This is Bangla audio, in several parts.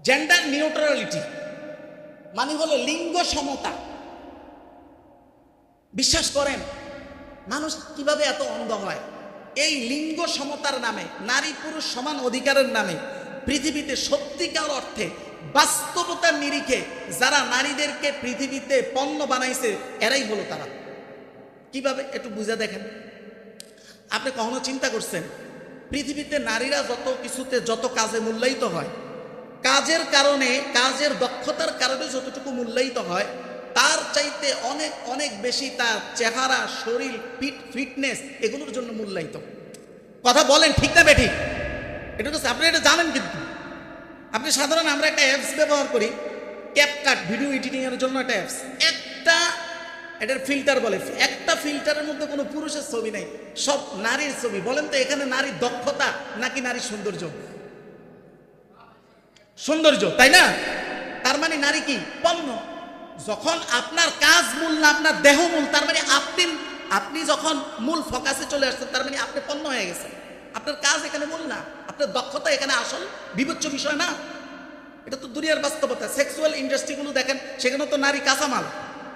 জেন্ডার নিউট্রালিটি মানে হলো লিঙ্গ সমতা। বিশ্বাস করেন মানুষ কিভাবে এত অন্ধ হয়? এই লিঙ্গ সমতার নামে, নারী পুরুষ সমান অধিকারের নামে পৃথিবীতে সত্যিকার অর্থে বাস্তবতার নিরিখে যারা নারীদেরকে পৃথিবীতে পণ্য বানাইছে এরাই হলো তারা। কিভাবে একটু বুঝে দেখেন। আপনি কখনো চিন্তা করছেন পৃথিবীতে নারীরা যত কিছুতে যত কাজে মূল্যায়িত হয়, কাজের কারণে, কাজের দক্ষতার কারণে যতটুকু মূল্যায়িত হয়, তার চাইতে অনেক অনেক বেশি তার চেহারা, শরীর, ফিটনেস এগুলোর জন্য মূল্যায়িত। কথা বলেন ঠিক না বেঠিক? এটা তো আপনি এটা জানেন। কিন্তু আপনি সাধারণ আমরা একটা অ্যাপস ব্যবহার করি, ক্যাপকাট, ভিডিও এডিটিং এর জন্য একটা অ্যাপস। একটা এটার ফিল্টার বলে, একটা ফিল্টারের মধ্যে কোনো পুরুষের ছবি নেই, সব নারীর ছবি। বলেন তো এখানে নারীর দক্ষতা নাকি নারীর সৌন্দর্য? সৌন্দর্য, তাই না? তার মানে নারী কি পণ্য। যখন আপনার কাজ মূল না, আপনার দেহ মূল, তার মানে আপনি যখন মূল ফোকাসে চলে আসছেন, তার মানে আপনি পণ্য হয়ে গেছেন। আপনার কাজ এখানে মূল না, আপনার দক্ষতা এখানে আসল বিবেচ্য বিষয় না। এটা তো দুনিয়ার বাস্তবতা। সেক্সুয়াল ইন্ডাস্ট্রিগুলো দেখেন, সেখানে তো নারী কাঁচামাল।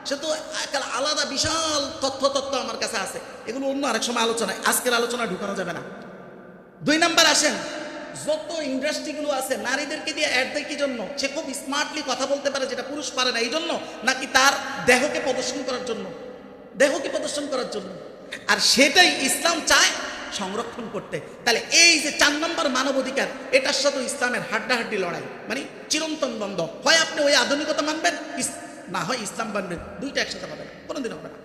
সে তো আলাদা বিশাল তথ্য আমার কাছে আছে, এগুলো অন্য আরেক সময় আলোচনায়, আজকের আলোচনায় ঢুকানো যাবে না। 2 নাম্বার আসেন, যত ইন্ডাস্ট্রিগুলো আছে নারীদেরকে দিয়ে অ্যাড দেয় কি জন্য? সে খুব স্মার্টলি কথা বলতে পারে, যেটা পুরুষ পারে না, এই জন্য? নাকি তার দেহকে প্রদর্শন করার জন্য? দেহকে প্রদর্শন করার জন্য। আর সেটাই ইসলাম চায় সংরক্ষণ করতে। তাহলে এই যে 4 নম্বর মানবাধিকার, এটার সাথে ইসলামের হাড্ডাহাড্ডি লড়াই, মানে চিরন্তন দ্বন্দ্ব। হয় আপনি ওই আধুনিকতা মানবেন, না হয় ইসলাম মানবেন। দুইটা একসাথে হবে না, কোনোদিন হবে না।